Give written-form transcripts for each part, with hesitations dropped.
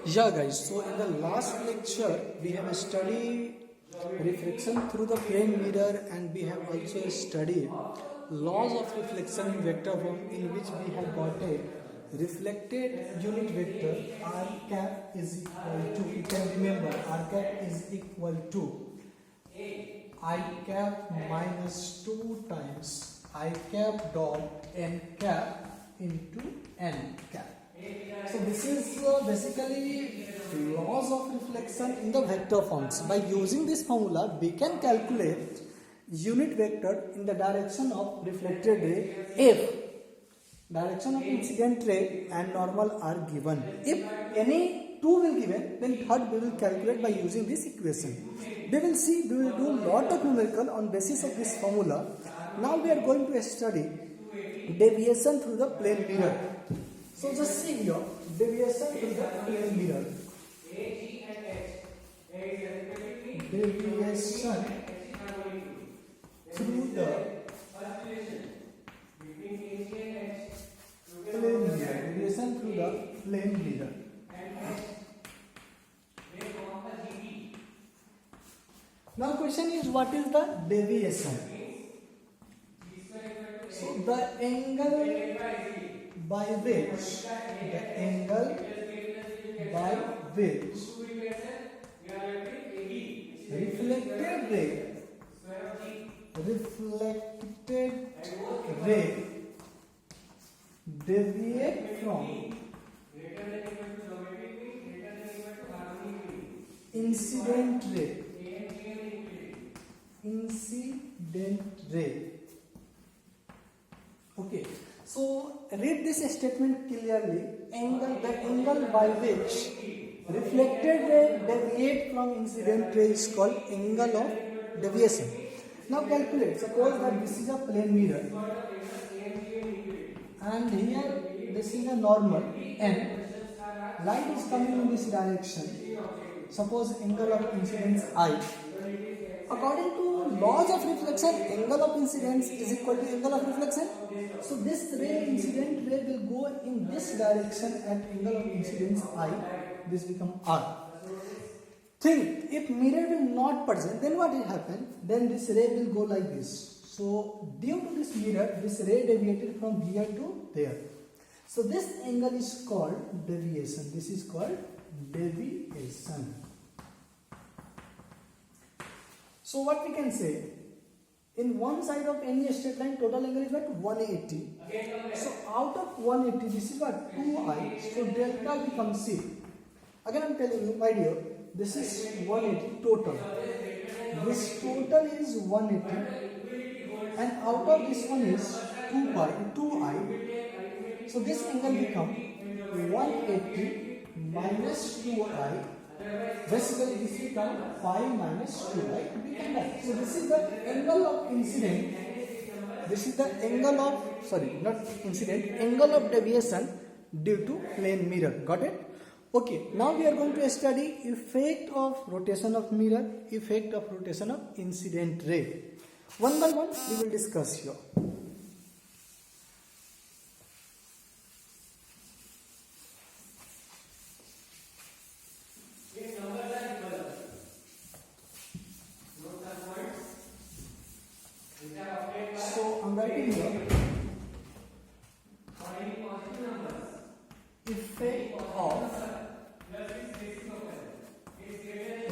Yeah guys, so in the last lecture we have studied reflection through the plane mirror, and we have also studied laws of reflection in vector form, in which we have got a reflected unit vector r cap is equal to, you can remember, r cap is equal to I cap minus 2 times I cap dot n cap into n cap. So this is basically laws of reflection in the vector forms. By using this formula, we can calculate unit vector in the direction of reflected ray if direction of incident ray and normal are given. If any two will given, then third we will calculate by using this equation. We will do lot of numerical on basis of this formula. Now we are going to study deviation through the plane mirror. So just see here, deviation through the plane mirror. Deviation through the plane mirror. Deviation through the plane mirror. Now question is, what is the deviation? So the angle by which reflected ray deviate from incident ray. Okay, so read this statement clearly. The angle by which reflected ray deviate from incident ray is called angle of deviation. Now calculate. Suppose that this is a plane mirror, and here this is a normal n. Light is coming in this direction. Suppose angle of incidence I. According to laws of reflection, angle of incidence is equal to angle of reflection. So this incident ray will go in this direction at angle of incidence I. This becomes R. Think, if mirror will not present, then what will happen? Then this ray will go like this. So due to this mirror, this ray deviated from here to there. So this angle is called deviation. This is called deviation. So what we can say, in one side of any straight line, total angle is what? 180. So out of 180, this is what? 2i. So delta becomes C. Again I am telling you, my dear, this is 180 total. This total is 180, and out of this one is 2i. So this angle becomes 180 minus 2i. Basically this becomes 5 minus 2, right? So this is the angle of incident. This is the angle of, angle of deviation due to plane mirror. Got it? Okay, now we are going to study effect of rotation of mirror, effect of rotation of incident ray. One by one we will discuss here. So I am writing here effect of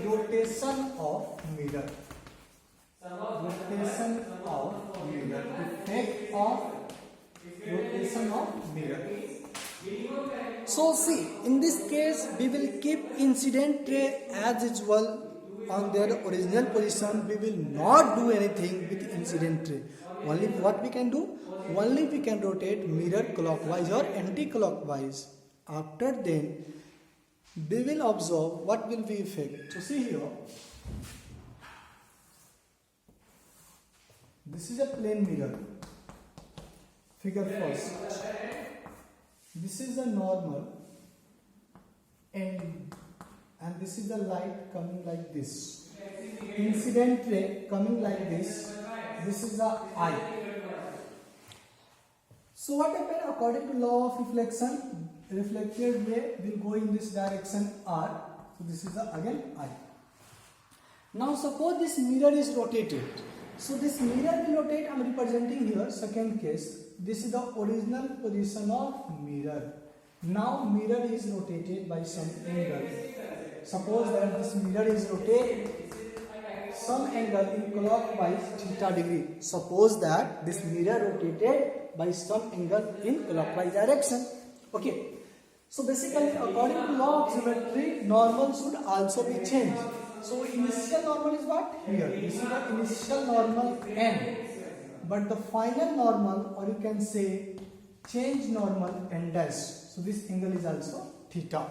rotation of mirror. Rotation of mirror. Effect of rotation of mirror. So see, in this case we will keep incident ray as usual on their original position. We will not do anything with incident ray. Only what we can do? Only we can rotate mirror clockwise or anti-clockwise. After then, we will observe what will be effect. So see here, this is a plane mirror. Figure first. This is the normal end, and this is the light coming like this. Incident ray coming like this. This is the eye. So what happened according to law of reflection? reflected ray will go in this direction R. So this is the again I. Now suppose this mirror is rotated. So this mirror will rotate. I am representing here second case. This is the original position of mirror. Now mirror is rotated by some angle. Suppose that this mirror is rotated some angle in clockwise theta degree. Suppose that this mirror rotated by some angle in clockwise direction. Okay. So basically, according to law of geometry, normal should also be changed. So initial normal is what? Here. This is the initial normal n. But the final normal, or you can say change normal n dash. So this angle is also theta.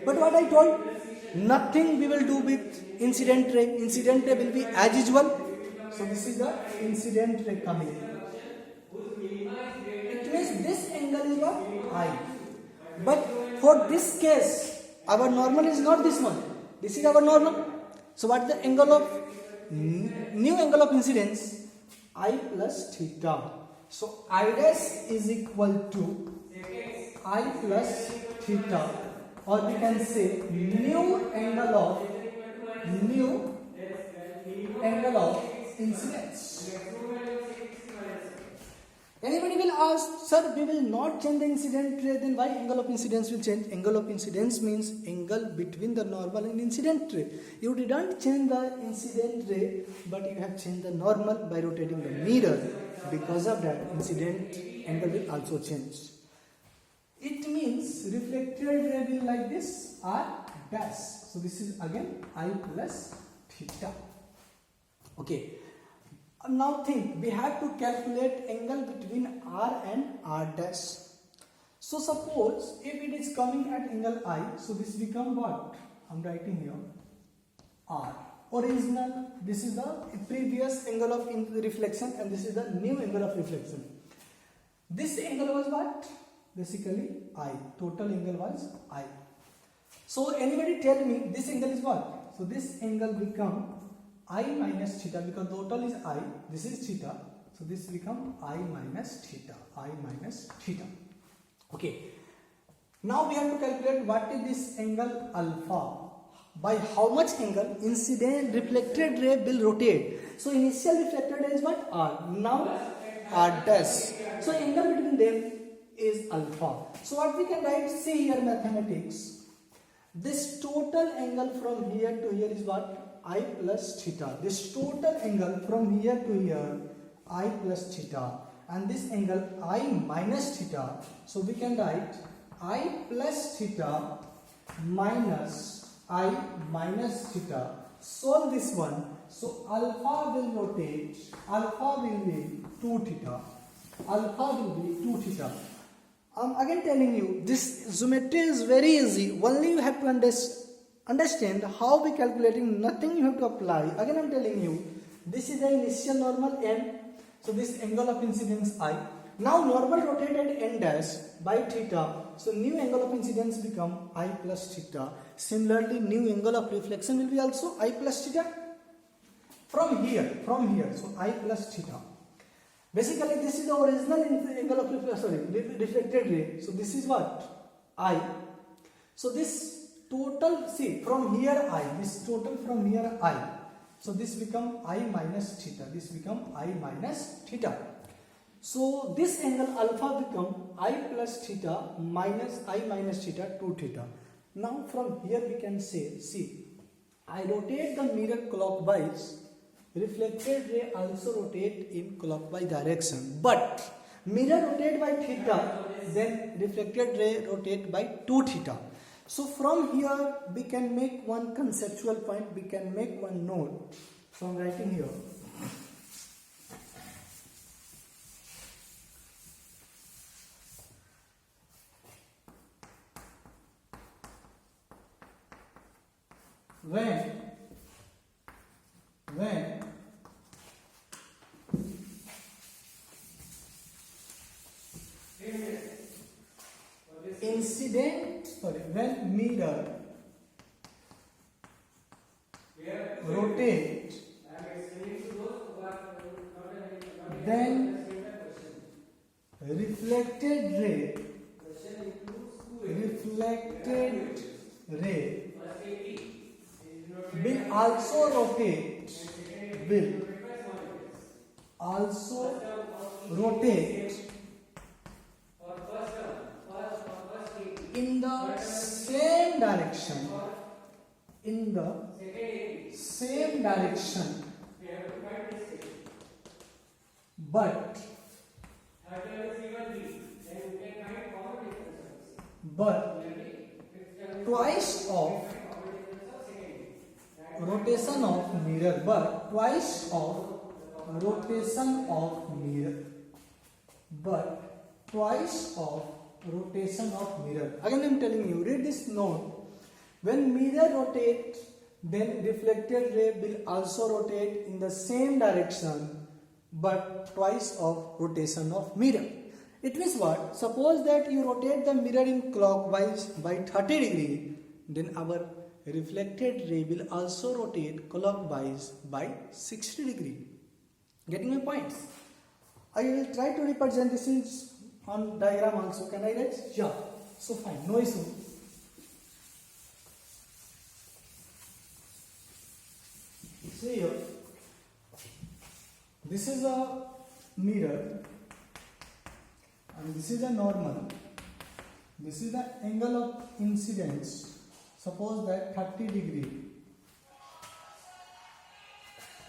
But what I told, nothing we will do with incident ray. Incident ray will be as usual. So this is the incident ray coming. It means this angle is what? I. But for this case, our normal is not this one. This is our normal. So what is the angle of new angle of incidence? I plus theta. So I dash is equal to I plus theta, or we can say new angle of incidence. Anybody will ask, sir, we will not change the incident ray, then why angle of incidence will change? Angle of incidence means angle between the normal and incident ray. You didn't change the incident ray, but you have changed the normal by rotating the mirror. Because of that, incident angle will also change. It means reflected ray will like this, R dash. So this is again I plus theta. Okay. Now think, we have to calculate angle between R and R dash. So suppose if it is coming at angle I, so this become what? I am writing here R. Original, this is the previous angle of reflection and this is the new angle of reflection. This angle was what? Basically I. Total angle was I. So anybody tell me this angle is what? So this angle become I minus theta, because total is I, this is theta, so this become I minus theta, Okay. Now we have to calculate what is this angle alpha. By how much angle incident reflected ray will rotate. So initial reflected ray is what? R. Now R dash. So angle between them is alpha. So what we can write, see here mathematics. This total angle from here to here is what? I plus theta. This total angle from here to here, I plus theta. And this angle I minus theta. So we can write I plus theta minus I minus theta. Solve this one. So alpha will rotate. Alpha will be 2 theta. Alpha will be 2 theta. I'm again telling you, this geometry is very easy. Only you have to understand how we calculating. Nothing you have to apply. Again I'm telling you, this is the initial normal n. So this angle of incidence I. Now normal rotated n dash by theta. So new angle of incidence become I plus theta. Similarly, new angle of reflection will be also I plus theta. From here. So I plus theta. Basically, this is the original angle of reflected ray. So this is what? I. So this total, see, from here I. This total from here I. So this become I minus theta. This become I minus theta. So this angle alpha become I plus theta minus I minus theta 2 theta. Now from here we can say, see, I rotate the mirror clockwise. Reflected ray also rotate in clockwise direction. But mirror rotate by theta, then reflected ray rotate by 2 theta. So from here we can make one conceptual point. We can make one note from writing here. When when mirror rotate, then reflected ray reflected ray will also rotate in the same direction but twice of rotation of mirror, Again I am telling you, read this note. When mirror rotates, then reflected ray will also rotate in the same direction, but twice of rotation of mirror. It means what? Suppose that you rotate the mirror in clockwise by 30 degree, then our reflected ray will also rotate clockwise by 60 degree. Getting my points? I will try to represent this is on diagram also. Can I write? Yeah. So fine, no issue. See here, this is a mirror and this is a normal. This is the angle of incidence. Suppose that 30 degree.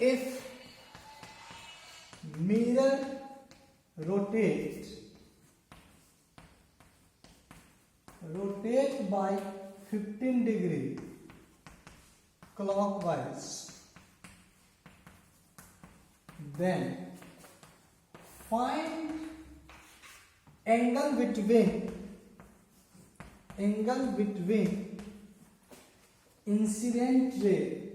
If mirror rotate by 15 degree clockwise, then find angle between incident ray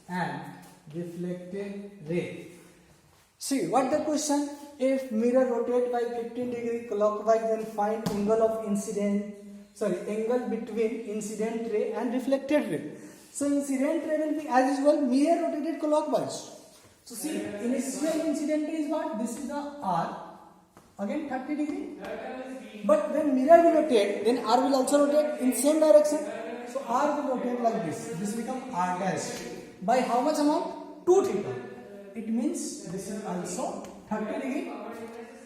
and reflected ray, See, what the question? If mirror rotate by 15 degree clockwise, then find angle between incident ray and reflected ray. So incident ray will be as usual, mirror rotated clockwise. So see, initial incident ray is what? This is the R, again 30 degree. But when mirror will rotate, then R will also rotate in same direction. So R will rotate like this. This becomes R dash. By how much amount? 2 theta. It means this is also 30 degree.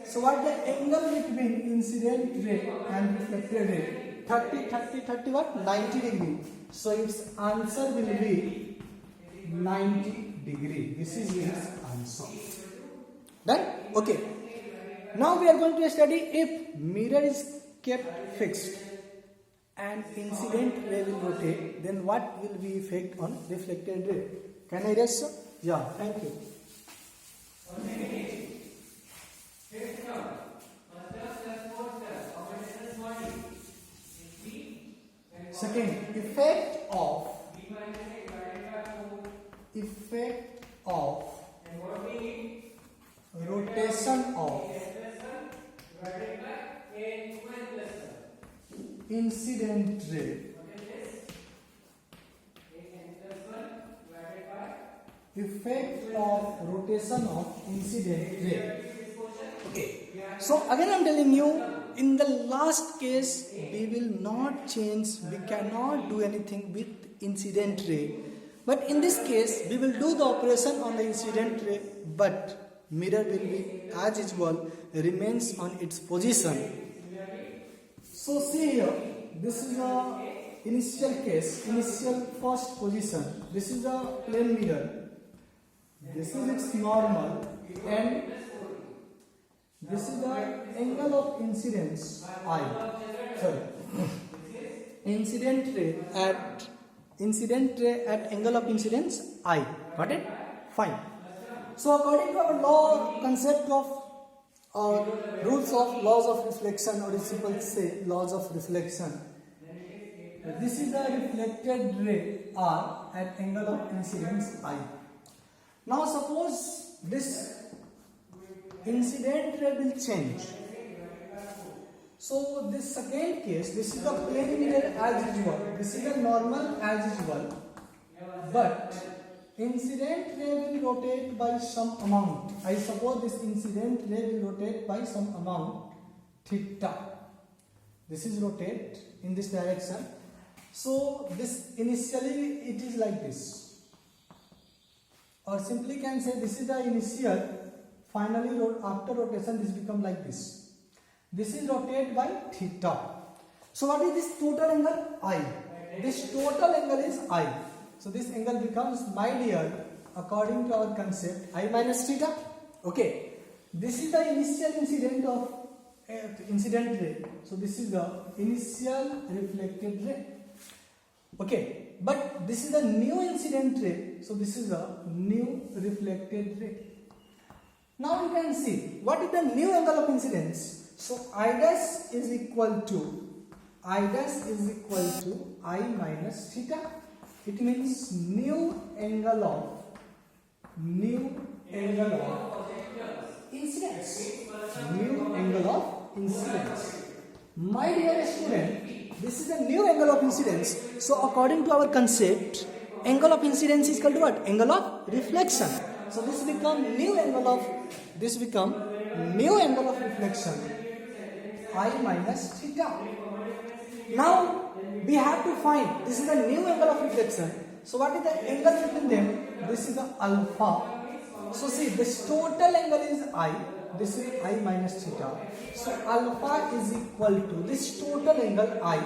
So what the angle between incident ray and reflected ray? 30 what? 90 degree. So its answer will be 90 degree. This is its answer. Done? Okay. Now we are going to study if mirror is kept fixed and incident ray will rotate, then what will be effect on reflected ray? Can I rest? Yeah, thank you. Second, effect of rotation of incident ray. Effect of rotation of incident ray. Okay. So again I am telling you, in the last case we will not change, we cannot do anything with incident ray. But in this case we will do the operation on the incident ray, but mirror will be as usual, remains on its position. So see here, this is the initial case, initial first position. This is a plane mirror. This is its normal and this is the angle of incidence I. Sorry. Incident ray at angle of incidence I. Got it? Fine. So according to our law concept of rules of laws of reflection, or simple say laws of reflection, this is the reflected ray R at angle of incidence I. Now suppose this incident ray will change. So this second case, this is the plane mirror as usual. This is the normal as usual. but incident ray will rotate by some amount. I suppose this incident ray will rotate by some amount theta. This is rotate in this direction. So this initially it is like this, or simply can say this is the initial. Finally after rotation this become like this. This is rotate by theta. So what is this total angle? I. This total angle is I. So this angle becomes, my dear, according to our concept, I minus theta. Okay. This is the initial incident of incident ray. So this is the initial reflected ray. Okay. But this is the new incident ray. So this is the new reflected ray. Now you can see what is the new angle of incidence. So I dash is equal to I minus theta. It means new angle of incidence. New angle of incidence. My dear student, this is the new angle of incidence. So according to our concept, angle of incidence is called what? Angle of reflection. So this become new angle of reflection. I minus theta. Now we have to find, this is the new angle of reflection. So what is the angle between them? This is the alpha. So see, this total angle is I. This is I minus theta. So alpha is equal to this total angle I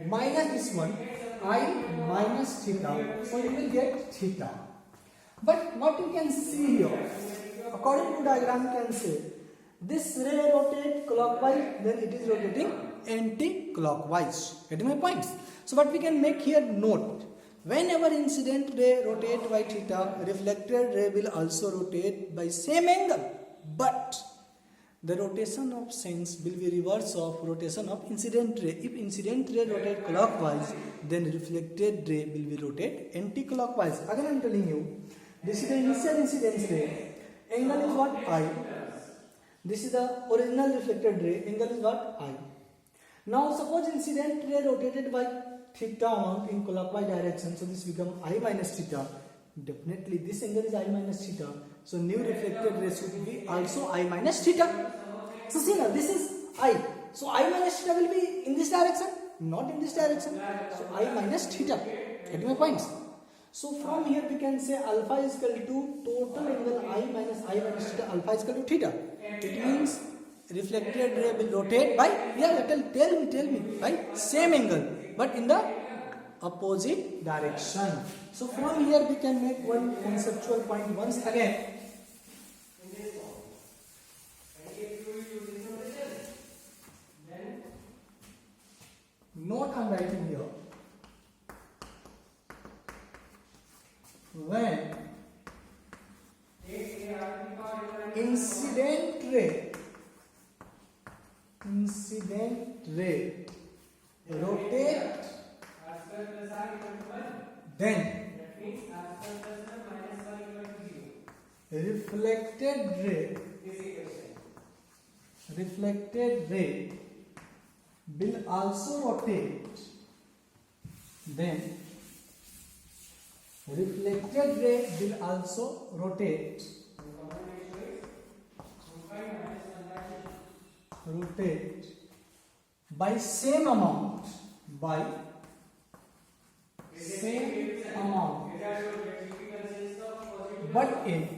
minus this one, I minus theta. So you will get theta. But what you can see here, according to diagram, you can say this ray rotates clockwise, then it is rotating anti-clockwise. Getting my points? So what we can make here note, whenever incident ray rotate by theta, reflected ray will also rotate by same angle, but the rotation of sense will be reverse of rotation of incident ray. If incident ray rotate clockwise, then reflected ray will be rotate anti-clockwise. Again I am telling you, this is the initial incidence ray. Angle is what? I. This is the original reflected ray. Angle is what? I. Now suppose incident ray rotated by theta amount in clockwise direction. So this become I minus theta. Definitely this angle is I minus theta. So new reflected ray should be also I minus theta. So see now, this is I. So I minus theta will be in this direction, not in this direction. So I minus theta. Getting my points? So from here we can say alpha is equal to total angle I minus theta. Alpha is equal to theta. It means reflected ray will rotate by, tell me, by same angle, but in the opposite direction. So from here we can make one conceptual point once again. Note I am writing here. When incident ray rotate, then reflected ray will also rotate. Then reflected ray will also rotate by same amount, but in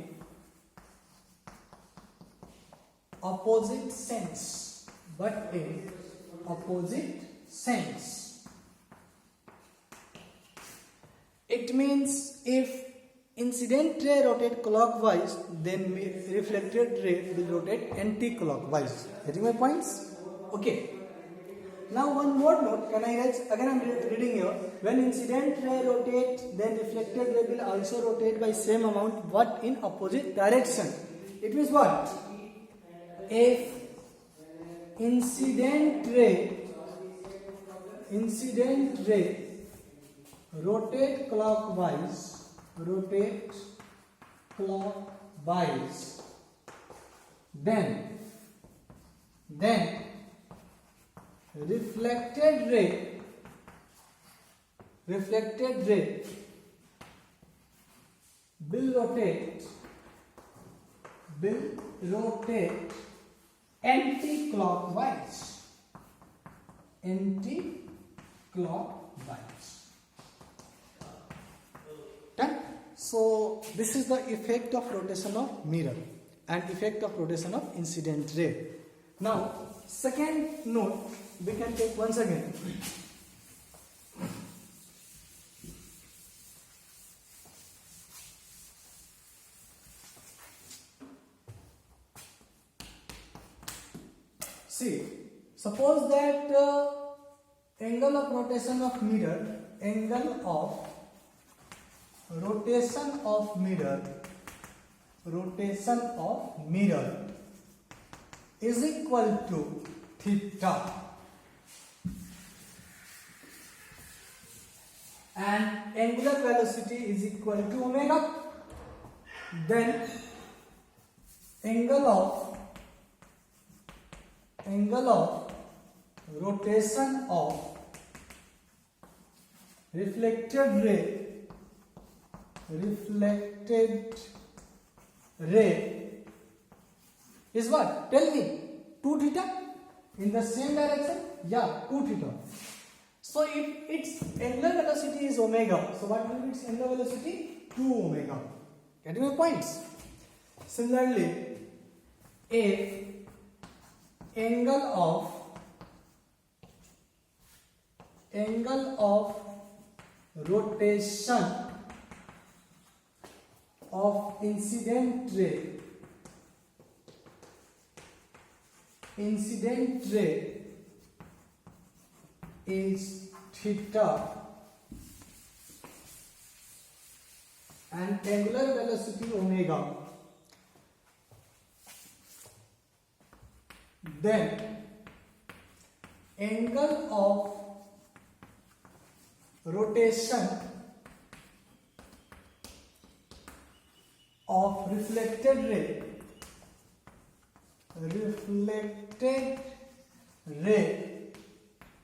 opposite sense. It means if incident ray rotate clockwise, then reflected ray will rotate anti-clockwise. Getting my points? Okay. Now one more note. Can I write? Again I am reading here. When incident ray rotate, then reflected ray will also rotate by same amount, but in opposite direction. It means what? If incident ray rotate clockwise, then reflected ray reflected ray will rotate anti-clockwise. Done? So this is the effect of rotation of mirror and effect of rotation of incident ray. Now second note we can take once again. See, suppose that angle of rotation of mirror is equal to theta, and angular velocity is equal to omega. Then angle of rotation of reflected ray is what? Tell me. 2 theta in the same direction? Yeah, 2 theta. So if its angular velocity is omega, so what will be its angular velocity? 2 omega. Getting my points? Similarly, if angle of rotation of incident ray is theta and angular velocity omega, then angle of rotation of reflected ray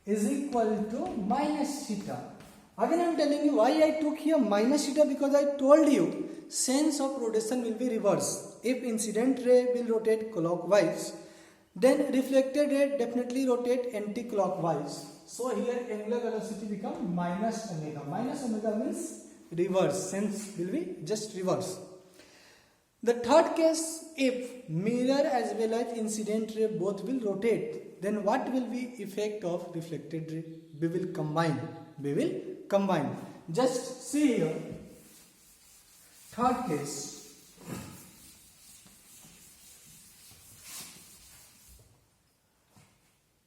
is equal to minus theta. Again I am telling you why I took here minus theta, because I told you sense of rotation will be reverse. If incident ray will rotate clockwise, then reflected ray definitely rotate anti-clockwise. So here angular velocity become minus omega. Minus omega means reverse, sense will be just reverse. The third case, if mirror as well as incident ray both will rotate, then what will be effect of reflected ray? We will combine. Just see here. Third case.